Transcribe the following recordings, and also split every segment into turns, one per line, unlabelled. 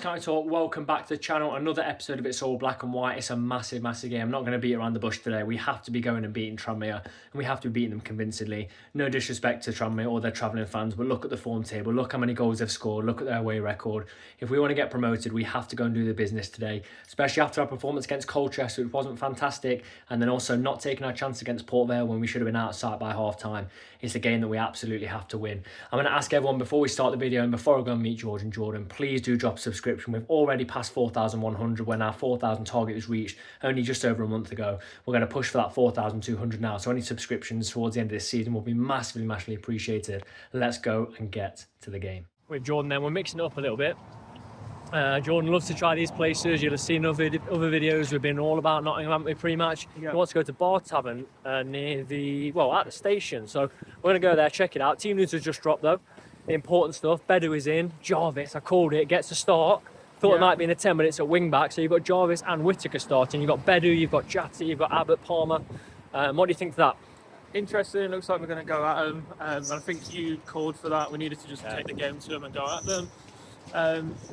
County Talk, welcome back to the channel. Another episode of It's All Black and White. It's a massive, massive game. I'm not going to beat around the bush today. We have to be going and beating Tranmere, and we have to be beating them convincingly. No disrespect to Tranmere or their travelling fans, but look at the form table. Look how many goals they've scored. Look at their away record. If we want to get promoted, we have to go and do the business today, especially after our performance against Colchester, which wasn't fantastic, and then also not taking our chance against Port Vale when we should have been outside by half-time. It's a game that we absolutely have to win. I'm going to ask everyone before we start the video and before I go and meet George and Jordan, please do drop a subscription. We've already passed 4,100 when our 4,000 target was reached only just over a month ago. We're going to push for that 4,200 now. So any subscriptions towards the end of this season will be massively, massively appreciated. Let's go and get to the game. With Jordan then, we're mixing it up a little bit. Jordan loves to try these places. You'll have seen other videos. We've been all about Nottingham pre-match. He wants to go to Bar Tavern near the, at the station. So we're going to go there, check it out. Team news has just dropped though. The important stuff. Bedu is in. Jarvis, I called it, gets a start. Thought it might be in the 10 minutes at wing back. So you've got Jarvis and Whittaker starting. You've got Bedu, you've got Jatty, you've got Abbott, Palmer. What do you think of that?
Interesting. Looks like we're going to go at them. I think you called for that. We needed to just take the game to them and go at them.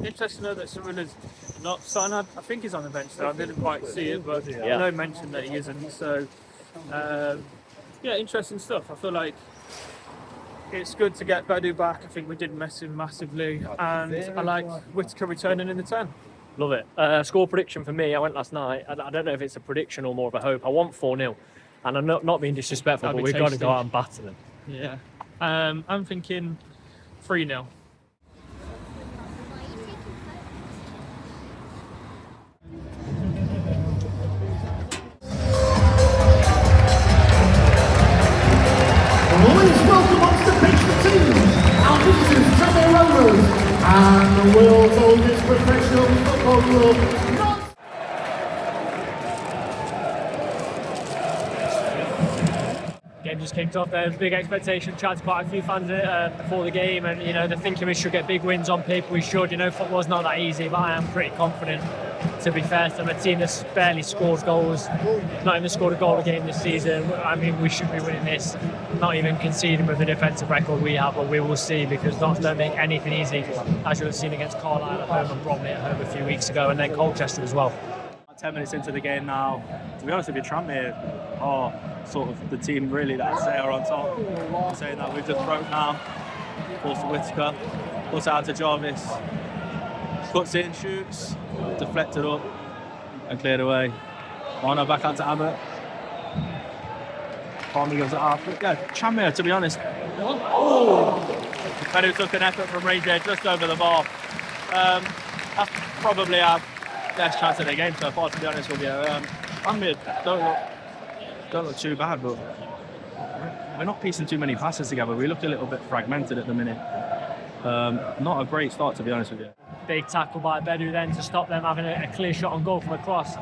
Interesting though that someone is not signed. I think he's on the bench there. I didn't quite see it, but no mention that he isn't. So interesting stuff. I feel like it's good to get Bedu back. I think we did miss him massively, and I like Whittaker returning in the 10.
Love it. Score prediction for me, I went last night. I don't know if it's a prediction or more of a hope. I want 4-0, and I'm not being disrespectful, but we've got to go out and batter them.
Yeah. I'm thinking 3-0.
And the world's oldest professional football club.
Game just kicked off. There's big expectation. Chatted to quite a few fans before the game, and they're thinking we should get big wins on paper. We should. Football's not that easy, but I am pretty confident. To be fair to them, a team that's barely scored goals, not even scored a goal a game this season. I mean, we should be winning this, not even conceding with the defensive record we have, but we will see, because Notts don't make anything easy, as you'll have seen against Carlisle at home and Bromley at home a few weeks ago, and then Colchester as well.
10 minutes into the game now. To be honest with you, Tranmere are sort of the team really that I say are on top. I'm saying that we've just broke now. Forced to Whittaker, puts out to Jarvis, cuts in, shoots, deflected up and cleared away. Mono back out to Abbott. Palmer goes up. Yeah, Tranmere, to be honest. Bedu took an effort from range there just over the bar. That's probably our best chance of the game so far, to be honest with you. Tranmere don't look too bad, but we're not piecing too many passes together. We look a little bit fragmented at the minute. Not a great start, to be honest with you.
Big tackle by Bedu then to stop them having a clear shot on goal from across.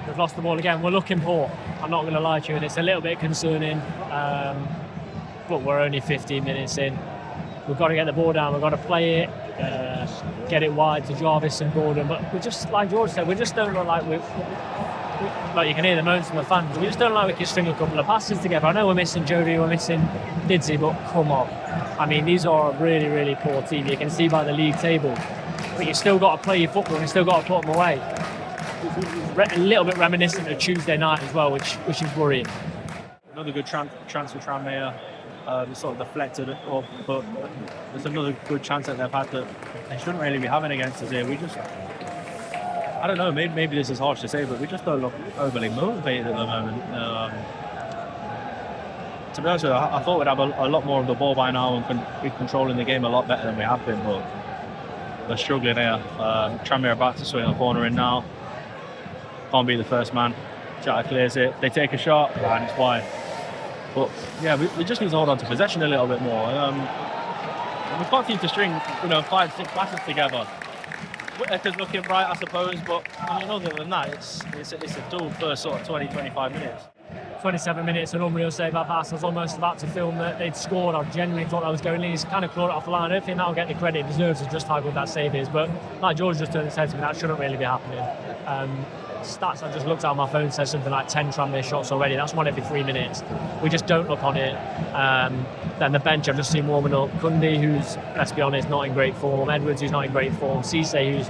They've lost the ball again. We're looking poor. I'm not going to lie to you, and it's a little bit concerning. But we're only 15 minutes in. We've got to get the ball down. We've got to play it, get it wide to Jarvis and Gordon. But we just, like George said, we just don't look like like you can hear the moans from the fans. We just don't like we can string a couple of passes together. I know we're missing Jody, we're missing Didsey, but come on. I mean, these are a really, really poor team. You can see by the league table. But you've still got to play your football and you've still got to put them away. A little bit reminiscent of Tuesday night as well, which is worrying.
Another good chance for Tranmere. Sort of deflected it up, but there's another good chance that they've had that they shouldn't really be having against us here. We just, I don't know, maybe this is harsh to say, but we just don't look overly motivated at the moment. To be honest with you, I thought we'd have a lot more of the ball by now and be controlling the game a lot better than we have been, but they're struggling here. Tranmere about to swing a corner in now. Can't be the first man. Jatta clears it. They take a shot and it's wide. But yeah, we just need to hold on to possession a little bit more. We can't seem to string, 5-6 passes together. Whittaker's looking bright, I suppose, but I mean, other than that, it's a dull first sort of 20-25 minutes.
27 minutes, an unreal save by Bass. I was almost about to film that they'd scored. I genuinely thought that was going in. He's kind of clawed it off the line. I don't think that'll get the credit it deserves of just how good that save is. But like George just turned his head to me, that shouldn't really be happening. stats I just looked at on my phone says something like 10 Tranmere shots already. That's 1 every 3 minutes. We just don't look on it. Then the bench I've just seen warming up. Kundi, who's, let's be honest, not in great form. Edwards, who's not in great form. Cisse, who's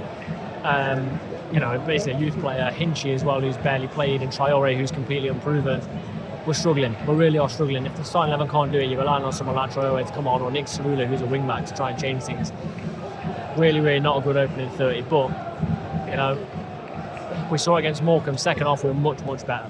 basically a youth player. Hinchy as well, who's barely played. And Traore, who's completely unproven. We're struggling. We really are struggling. If the starting 11 can't do it, you're relying on someone like Traore to come on, or Nick Cerula, who's a wing back, to try and change things. Really, really not a good opening 30. But, we saw it against Morecambe. Second half, we were much, much better.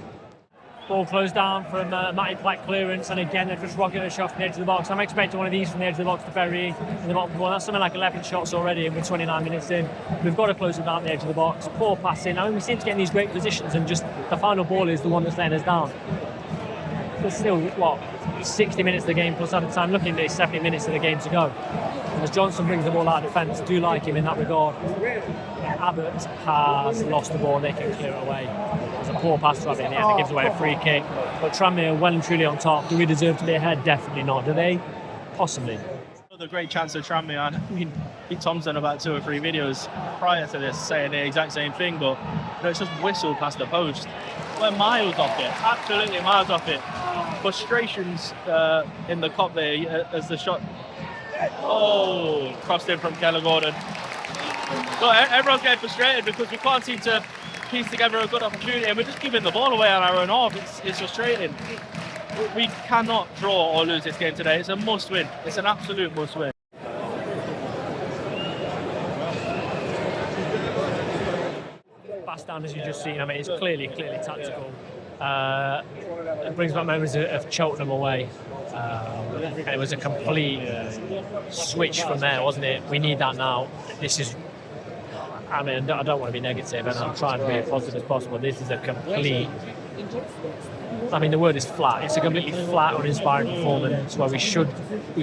Ball closed down from Matty Black clearance, and again they're just rocking a shot from the edge of the box. I'm expecting one of these from the edge of the box to bury in the bottom corner. That's something like 11 shots already, and we're 29 minutes in. We've got to close them down the edge of the box. Poor passing. I mean, we seem to get in these great positions, and just the final ball is the one that's letting us down. There's still, 60 minutes of the game plus other time. Looking at it, 70 minutes of the game to go. And as Johnson brings the ball out of defence, I do like him in that regard. Abbott has lost the ball, they can clear it away. There's a poor pass to Abbott in the end, it gives away a free kick. But Tranmere well and truly on top. Do we deserve to be ahead? Definitely not. Do they? Possibly.
The great chance of Tranmere. I mean, Tom's done about 2 or 3 videos prior to this saying the exact same thing, but it's just whistled past the post. We're miles off it, absolutely miles off it. Frustrations in the Kop there as the shot crossed in from Keller Gordon. Look, everyone's getting frustrated because we can't seem to piece together a good opportunity, and we're just giving the ball away on our own half. It's frustrating. We cannot draw or lose this game today. It's a must win. It's an absolute must win.
Pass down, as you've just seen, I mean, it's clearly tactical. It brings back memories of Cheltenham away. And it was a complete switch from there, wasn't it? We need that now. This is, I mean, I don't want to be negative, and I'm trying to be as positive as possible. This is a complete, I mean, the word is flat. It's a completely flat, uninspiring performance where we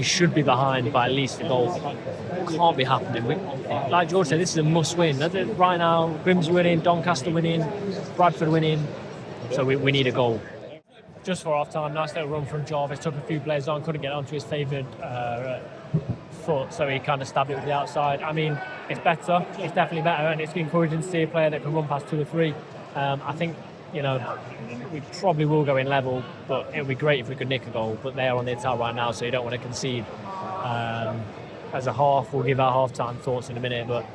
should be behind by at least a goal. Can't be happening. Like George said, this is a must-win. Right now, Grim's winning, Doncaster winning, Bradford winning, so we need a goal. Just for half-time, nice little run from Jarvis. Took a few players on, couldn't get onto his favoured foot, so he kind of stabbed it with the outside. I mean, it's better. It's definitely better, and it's encouraging to see a player that can run past 2 or 3. I think, we probably will go in level, but it would be great if we could nick a goal. But they are on the attack right now, so you don't want to concede. As a half, we'll give our half-time thoughts in a minute, but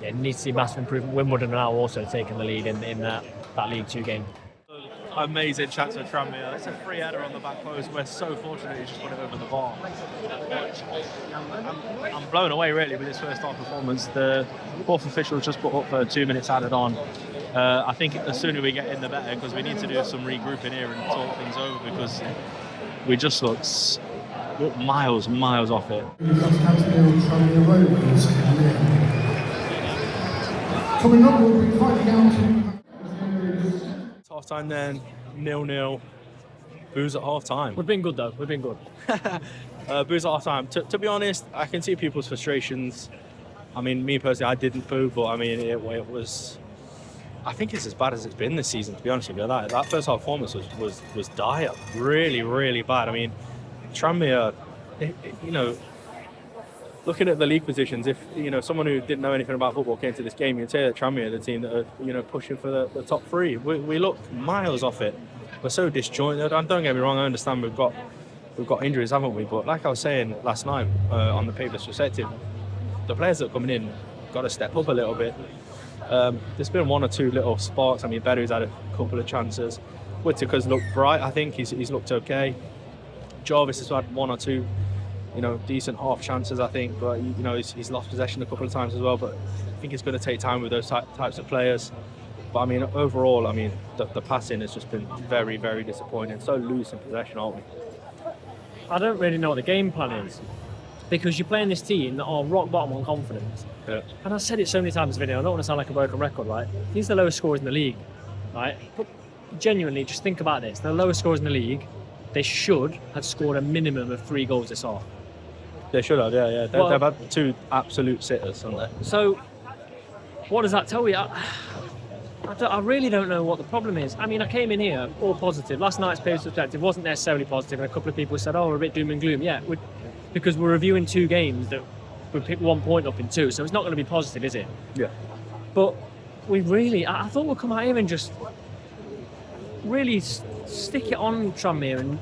it needs to see massive improvement. Wimbledon are now also taking the lead in that League 2 game.
Amazing chance for Tranmere. It's a free header on the back post. We're so fortunate he just put it over the bar. I'm blown away really with his first half performance. The 4th official just put up for 2 minutes added on. I think the sooner we get in, the better, because we need to do some regrouping here and talk things over, because we just look miles off it.
Coming up, we'll be fighting down to
Half time then, 0-0. Booze at half time.
We've been good though. We've been good.
Booze at half time. To be honest, I can see people's frustrations. I mean, me personally, I didn't boo, but I mean, it was. I think it's as bad as it's been this season. To be honest with you, that first half performance was dire, really bad. I mean, Tranmere, looking at the league positions, if someone who didn't know anything about football came to this game, you'd say that Tranmere are the team that are pushing for the top 3. We look miles off it. We're so disjointed. Don't get me wrong, I understand we've got injuries, haven't we? But like I was saying last night on the Paperless Perspective, the players that are coming in got to step up a little bit. There's been 1 or 2 little sparks. I mean, Bedou's had a couple of chances. Whittaker's looked bright. I think he's looked okay. Jarvis has had 1 or 2. Decent half chances, I think, but he's lost possession a couple of times as well. But I think it's going to take time with those types of players. But I mean, overall, I mean, the passing has just been very, very disappointing. So loose in possession, aren't we?
I don't really know what the game plan is, because you're playing this team that are rock bottom on confidence.
Yeah.
And I've said it so many times in the video, I don't want to sound like a broken record, right? These are the lowest scorers in the league, right? But genuinely, just think about this. They're the lowest scorers in the league. They should have scored a minimum of 3 goals this half.
They should have, yeah. They've had 2 absolute sitters, haven't they?
So, what does that tell you? I really don't know what the problem is. I mean, I came in here all positive. Last night's Paperless Perspective wasn't necessarily positive, and a couple of people said, we're a bit doom and gloom. Yeah, because we're reviewing 2 games that we picked 1 point up in 2, so it's not going to be positive, is it?
Yeah.
But I thought we'd come out here and just really stick it on Tranmere and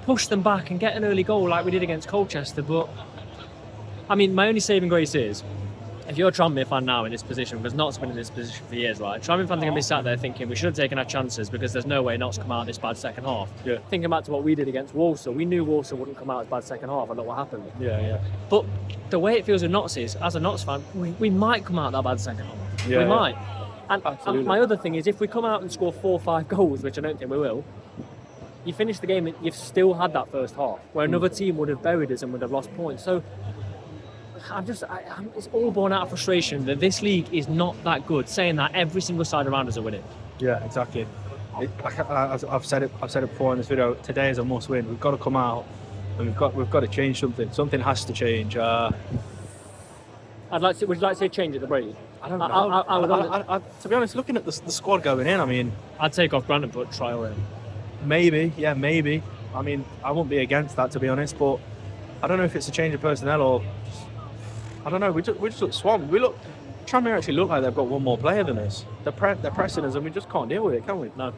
push them back and get an early goal like we did against Colchester. But I mean, my only saving grace is, if you're a Tranmere fan now in this position, because Notts been in this position for years, right? Tranmere fans are going to be sat there thinking we should have taken our chances because there's no way Notts come out this bad second half.
Yeah.
Thinking back to what we did against Walsall, we knew Walsall wouldn't come out as bad second half, and look what happened.
Yeah.
But the way it feels with Notts is, as a Notts fan, we might come out that bad second half.
Yeah,
we
yeah.
might. And
Absolutely.
my other thing is, if we come out and score 4 or 5 goals, which I don't think we will, you finish the game and you've still had that first half, where another team would have buried us and would have lost points. So it's all born out of frustration that this league is not that good, saying that every single side around us are winning.
Yeah, exactly. I've said it before in this video. Today is a must win. We've got to come out and we've got to change something. Something has to change.
Would you like to say change at the break?
I don't know. To be honest, looking at the squad going in, I mean,
I'd take off Grant and put Traore in.
maybe. I mean, I wouldn't be against that, to be honest, but I don't know if it's a change of personnel or I don't know. We just look swamped. Tranmere actually look like they've got one more player than us. They're pressing us, and we just can't deal with it, can we?
No.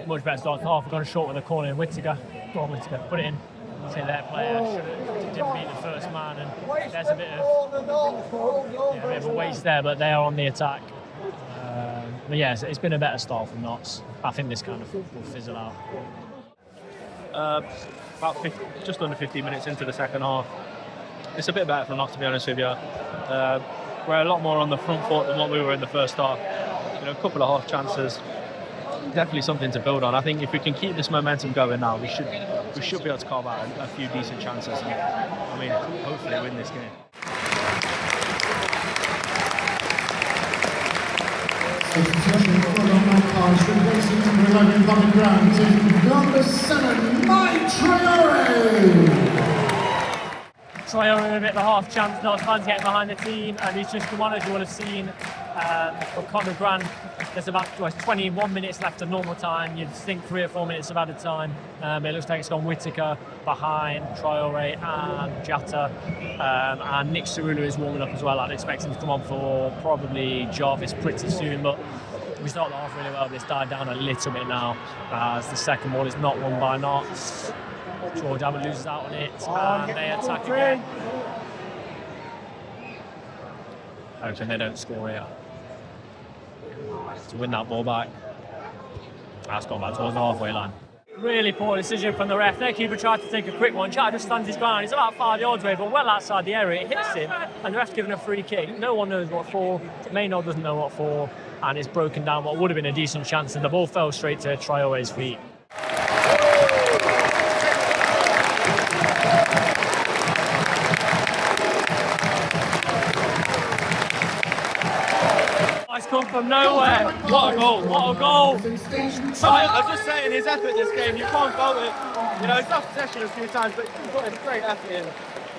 Much better start to half. We've gone short with a corner in Whittaker. Go on, Whittaker, put it in. Say their player didn't beat the first man, and there's a bit of a waste there, but they are on the attack. But yeah, it's been a better start from Notts. I think this kind of will fizzle out.
Just under 15 minutes into the second half. It's a bit better for Notts, to be honest with you. We're a lot more on the front foot than what we were in the first half. A couple of half chances. Definitely something to build on. I think if we can keep this momentum going now, we should be able to carve out a few decent chances. And, hopefully win this game.
Number 7, Mike Traore.
Traore with a bit of a half chance, Notts fans getting behind the team, and he's just come on, as you would have seen, for Conor Grant. There's about 21 minutes left of normal time. You'd think 3 or 4 minutes of added time. It looks like it's gone Whittaker behind Traore and Jatta. And Nick Cerullo is warming up as well. I'd expect him to come on for probably Jarvis pretty soon, but we started off really well. It's died down a little bit now as the second ball is not won by Notts. George Abbott loses out on it, and they attack again. Hoping they don't score here. To win that ball back. That's gone back towards the halfway line. Really poor decision from the ref. Their keeper tried to take a quick one. Jatta just stands his ground. He's about 5 yards away, but well outside the area. It hits him, and the ref's given a free kick. No one knows what for. Maynard doesn't know what for, and it's broken down what would have been a decent chance, and the ball fell straight to Traore's feet. It's come from nowhere. What a goal, what a goal.
I was just saying, his effort this game, you can't fault it. He's lost possession a few times, but he's got a great effort in.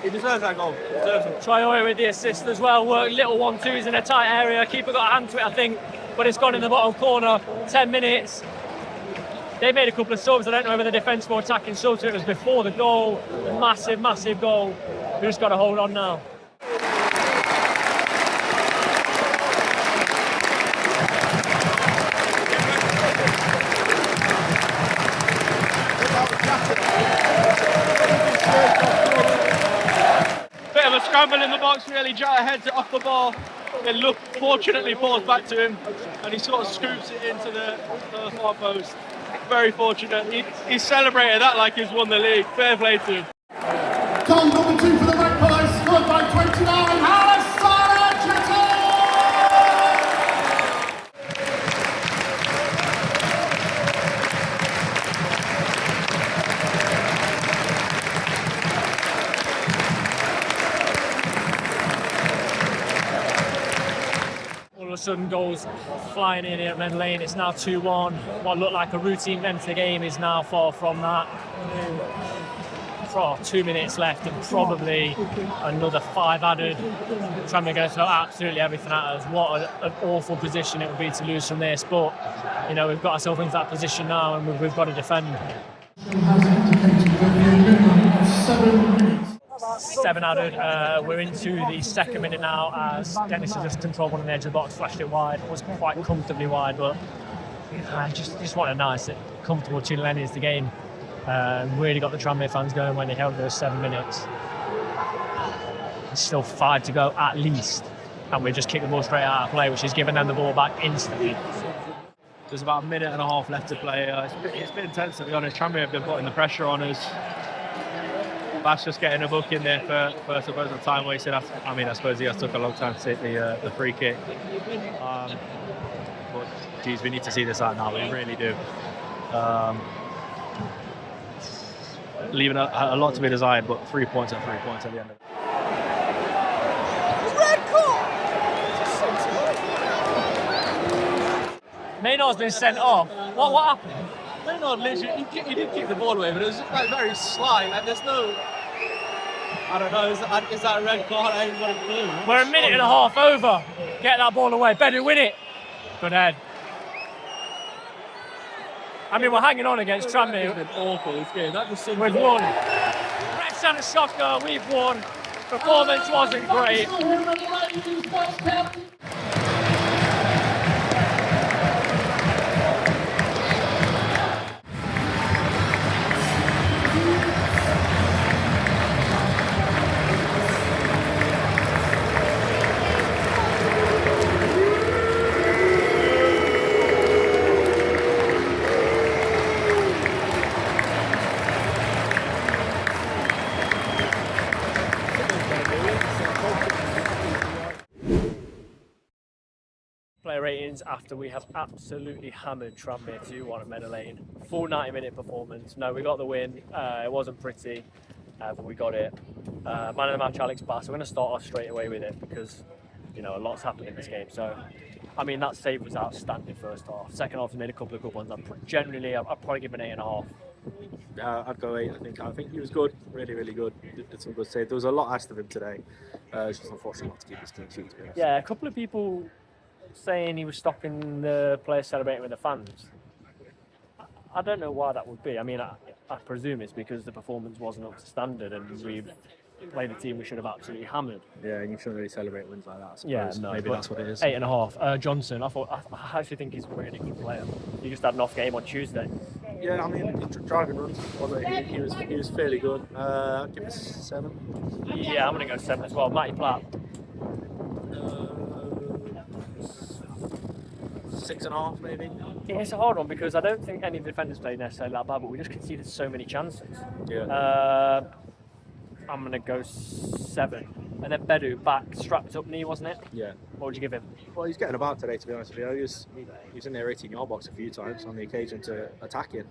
He deserves that goal. He deserves it.
Traore with the assist as well. Worked little 1-2s in a tight area. Keeper got a hand to it, I think, but it's gone in the bottom corner. 10 minutes. They made a couple of subs. I don't know whether the defence were attacking subs. It was before the goal. A massive, massive goal. We just got to hold on now.
Bit of a scramble in the box, really. Jatta heads it off the ball. It fortunately falls back to him, and he sort of scoops it into the far post. Very fortunate. He celebrated that like he's won the league. Fair play to him.
Goal number 2 for the Magpies, scored by 29, Alessandro Jatta.
All of a sudden, goals flying in here at Men Lane. It's now 2-1. What looked like a routine Venter game is now far from that. 2 minutes left and probably another 5 added. Tranmere going to throw absolutely everything at us. What an awful position it would be to lose from this. But, we've got ourselves into that position now, and we've got to defend.
Has indicated that the minimum of 7 minutes.
7 added. We're into the second minute now as Dennis has just controlled one on the edge of the box, flashed it wide. It was quite comfortably wide, but just what a nice, comfortable 2-0 ending to the game. Really got the Tranmere fans going when they held those 7 minutes. There's still 5 to go at least, and we just kicked the ball straight out of play, which has given them the ball back instantly.
There's about a minute and a half left to play. It's been intense, to be honest. Tranmere have been putting the pressure on us. That's just getting a book in there for supposed time wasted. I suppose he has took a long time to take the free kick. But geez, we need to see this out now. We really do. Leaving a lot to be desired, but 3 points at the end of it.
Maynard's been sent off. What happened?
Maynard literally, he did kick the ball away, but it was like very slight. Like there's no, I don't know. Is that a red card? I ain't got a clue.
We're a minute and a half over. Get that ball away. Better win it. Good head. I mean, we're hanging on against Tranmere.
It's been awful this game. That just
We've won. Red Santa Shocker, we've won. Performance wasn't great. Player ratings after we have absolutely hammered Tranmere 2-1 at Meadow Lane. Full 90-minute performance. No, we got the win. It wasn't pretty, but we got it. Man of the match, Alex Bass. We're going to start off straight away with it because, you know, a lot's happened in this game. So, I mean, that save was outstanding first half. Second half, he made a couple of good ones. Generally, I'd probably give him an 8.5.
I'd go 8. I think he was good, really good. Did some good saves. There was a lot asked of him today. It's just unfortunate not to keep his clean sheet.
Yeah, a couple of people saying he was stopping the players celebrating with the fans. I don't know why that would be. I mean, I presume it's because the performance wasn't up to standard and we've played a team we should have absolutely hammered.
Yeah, and you shouldn't really celebrate wins like that, I suppose.
Yeah, no,
maybe that's what it is.
8.5. Johnson, I actually think he's a really good player. He just had an off game on Tuesday.
Yeah, I mean, driving runs, he was fairly good. I'd give it 7.
Yeah, I'm going to go 7 as well. Matty Platt.
6.5 maybe.
Yeah, it's a hard one because I don't think any of the defenders played necessarily that bad, but we just conceded so many chances.
Yeah.
I'm going to go 7. And then Bedu back, strapped up knee, wasn't it?
Yeah.
What would you give him?
Well, he's getting about today, to be honest with you. He was in their 18-yard box a few times on the occasion to attack it.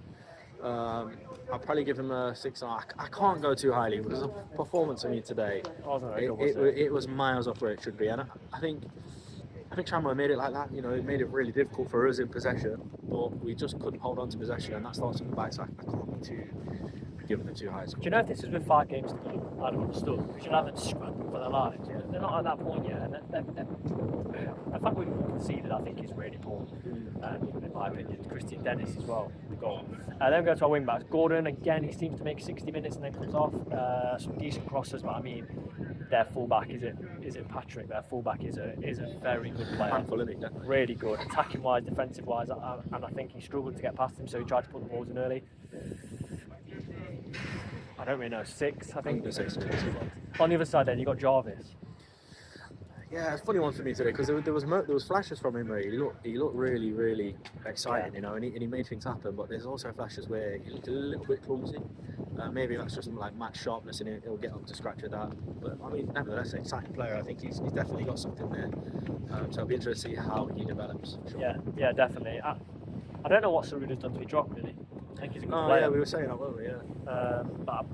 I'll probably give him a 6. I can't go too highly because the performance for me today, it was miles off where it should be. And I think Tranmere made it like that. You know, it made it really difficult for us in possession, but we just couldn't hold on to possession, and that starts from the back. So I can't be giving them too high.
Do you know if this was with 5 games to go? I'd have understood. We should have them scrapping for their lives. Yeah. They're not at that point yet, and the fact we've conceded, I think, is really poor. In my opinion, Christian Dennis as well, the goal. Then we go to our wing backs. Gordon again, he seems to make 60 minutes and then comes off. Some decent crosses, but I mean, their fullback is it Patrick? Their fullback is a very good player.
Handful, isn't he? Definitely.
Really good, attacking wise, defensive wise, and I think he struggled to get past him, so he tried to put the balls in early. I don't really know, 6, I think. On the other side then, you got Jarvis.
Yeah, it's a funny one for me today because there was flashes from him where he looked really exciting, you know, and he made things happen. But there's also flashes where he looked a little bit clumsy. Maybe that's just like match sharpness, and he'll get up to scratch with that. But I mean, nevertheless, an exciting player. I think he's definitely got something there. So it'll be interesting to see how he develops. Sure.
Yeah, definitely. I don't know what Saruda's done to be dropped, really. I think he's a good player.
Yeah, we were saying that, weren't we? Yeah.
But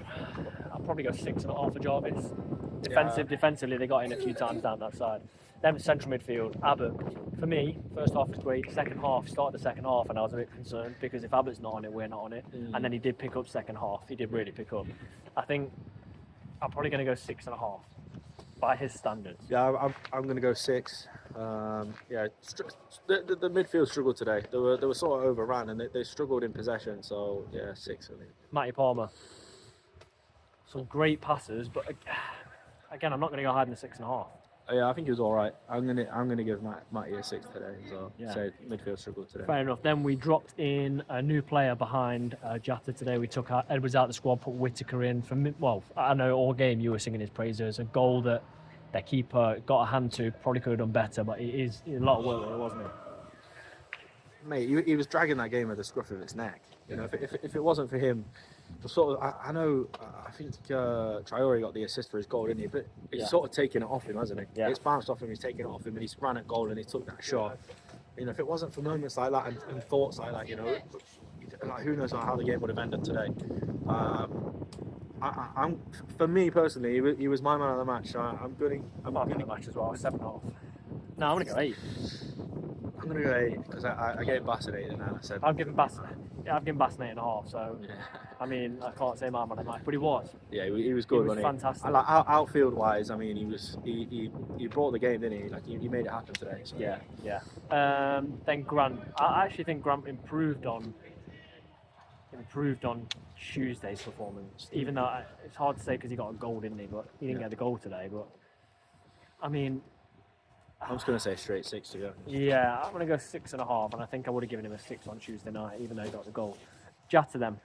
I'll probably go 6.5 for Jarvis. Defensively, they got in a few times down that side. Then central midfield, Abbott. For me, first half was great. Second half, started the second half, and I was a bit concerned because if Abbott's not on it, we're not on it. And then he did pick up second half. He did really pick up. I think I'm probably going to go 6.5 by his standards.
Yeah, I'm going to go 6. The midfield struggled today. They were sort of overrun and they struggled in possession. So yeah, 6 I think.
Matty Palmer. some great passes, but again, I'm not going to go higher than 6.5.
Yeah, I think he was all right. I'm gonna give Matty a 6 today. So say midfield struggled today.
Fair enough. Then we dropped in a new player behind Jata today. We took Edwards out of the squad, put Whittaker in. I know all game you were singing his praises. A goal that their keeper got a hand to, probably could have done better, but it is a lot of work there, wasn't it?
Mate, he was dragging that game at the scruff of its neck. You know, if it wasn't for him, sort of, I know, I think Traore got the assist for his goal, didn't he? But he's sort of taken it off him, hasn't he?
Yeah.
It's bounced off him, he's taken it off him, and he's ran at goal and he took that shot. You know, if it wasn't for moments like that and thoughts like that, you know, like who knows how the game would have ended today. For me personally, he was my man of the match. I'm going
to match as well. 7.5. No, I'm going to go 8.
I'm going to go 8 because I gave Bass an 8 and I said
I've given Bass an 8.5. So I mean, I can't say my man of the match, but he was.
Yeah, he was good.
He was fantastic.
Like, outfield wise, I mean, he brought the game, didn't he? Like he made it happen today. So.
Yeah. Then Grant. I actually think Grant improved on Tuesday's performance. Even though it's hard to say because he got a goal, didn't he? But he didn't get the goal today. But I mean,
I'm just going to say straight 6 to go.
Yeah, I'm going to go 6.5, and I think I would have given him a 6 on Tuesday night, even though he got the goal. Jata then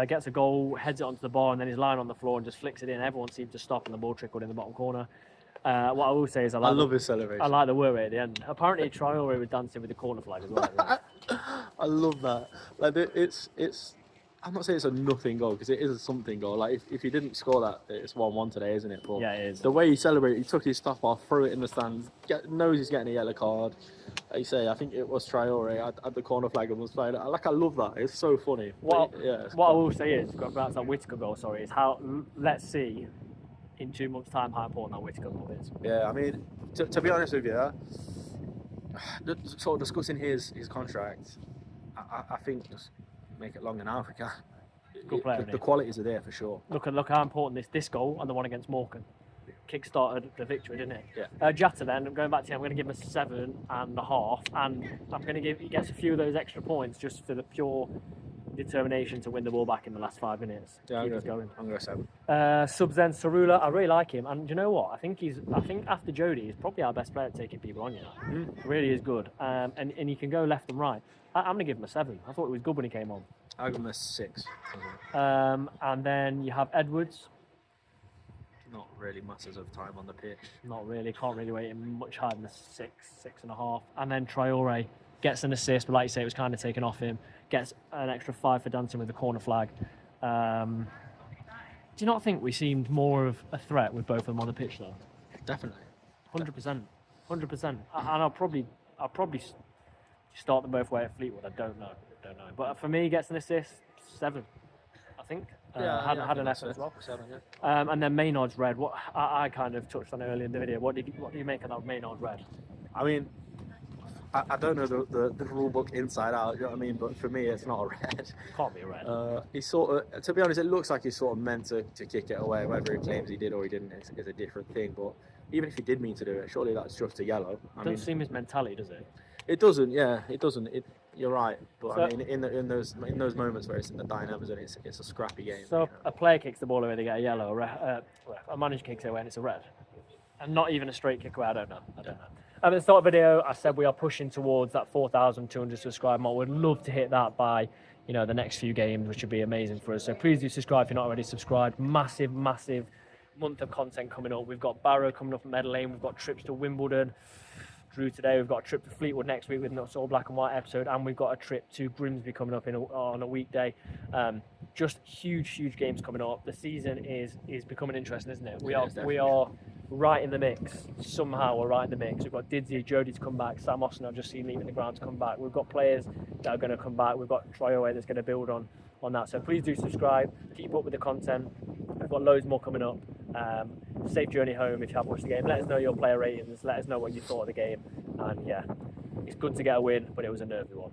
gets a goal, heads it onto the bar, and then he's lying on the floor and just flicks it in. Everyone seemed to stop, and the ball trickled in the bottom corner. What I will say is I love
his celebration.
I like the work rate at the end. Apparently, Traore was dancing with the corner flag as well.
I love that. Like it's. I'm not saying it's a nothing goal because it is a something goal. Like if he didn't score that, it's 1-1 today, isn't it? But
yeah, it is.
The way he celebrated, he took his stuff off, threw it in the stands, knows he's getting a yellow card. Like you say, I think it was Traore at the corner flag and was playing. I love that. It's so funny.
What I will say is, going back to that Whittaker goal, is how, let's see in 2 months' time how important that Whittaker goal is.
Yeah, I mean, to be honest with you, sort of discussing his contract, I think just make it longer now if we can.
Good player,
the qualities are there for sure.
Look how important this goal and the one against Morecambe kick-started the victory, didn't it?
Yeah.
Jata then, I'm going back to him, I'm going to give him a 7.5, and I'm going to he gets a few of those extra points just for the pure determination to win the ball back in the last 5 minutes.
Yeah,
Keep us going.
I'm going to 7.
Subs then, Sarula, I really like him, and do you know what? I think after Jody, he's probably our best player at taking people on, you know. Really is good, and he can go left and right. I'm going to give him a 7. I thought he was good when he came on.
I'll give him a 6.
And then you have Edwards.
Not really masses of time on the pitch.
Not really. Can't really rate him much higher than a 6.5. And then Traore gets an assist, but like you say, it was kind of taken off him. Gets an extra 5 for dancing with the corner flag. Do you not think we seemed more of a threat with both of them on the pitch, though?
Definitely.
100%. And I'll probably start them both way at Fleetwood. I don't know. But for me, he gets an assist, 7. I think. Had an effort as well.
7, yeah.
And then Maynard's red. What I kind of touched on earlier in the video. What do you make of that Maynard red?
I mean, I don't know the rule book inside out. You know what I mean? But for me, it's not a red.
Can't be a red.
He's sort of, to be honest, it looks like he's sort of meant to kick it away. Whether he claims he did or he didn't is a different thing. But even if he did mean to do it, surely that's just a yellow.
Doesn't seem his mentality, does it?
It doesn't. Yeah, it doesn't. You're right, but so, I mean, in those moments where it's in the dynamos and it's a scrappy game.
So a player kicks the ball away, they get a yellow. A manager kicks it away and it's a red, and not even a straight kick away. I don't know. At the start of the video, I said we are pushing towards that 4,200 subscribe mark. We'd love to hit that by the next few games, which would be amazing for us. So please do subscribe if you're not already subscribed. Massive month of content coming up. We've got Barrow coming up at Meadow Lane. We've got trips to Wimbledon. Drew today. We've got a trip to Fleetwood next week with Nuts All Black and White episode, and we've got a trip to Grimsby coming up on a weekday. Just huge games coming up. The season is becoming interesting, isn't it? We are right in the mix. Somehow we're right in the mix. We've got Didsy, Jody to come back. Sam Austin, I've just seen leaving the ground to come back. We've got players that are going to come back. We've got Traore that's going to build on that. So please do subscribe. Keep up with the content. We've got loads more coming up. Safe journey home if you have watched the game. Let us know your player ratings. Let us know what you thought of the game. And yeah, it's good to get a win, but it was a nervy one.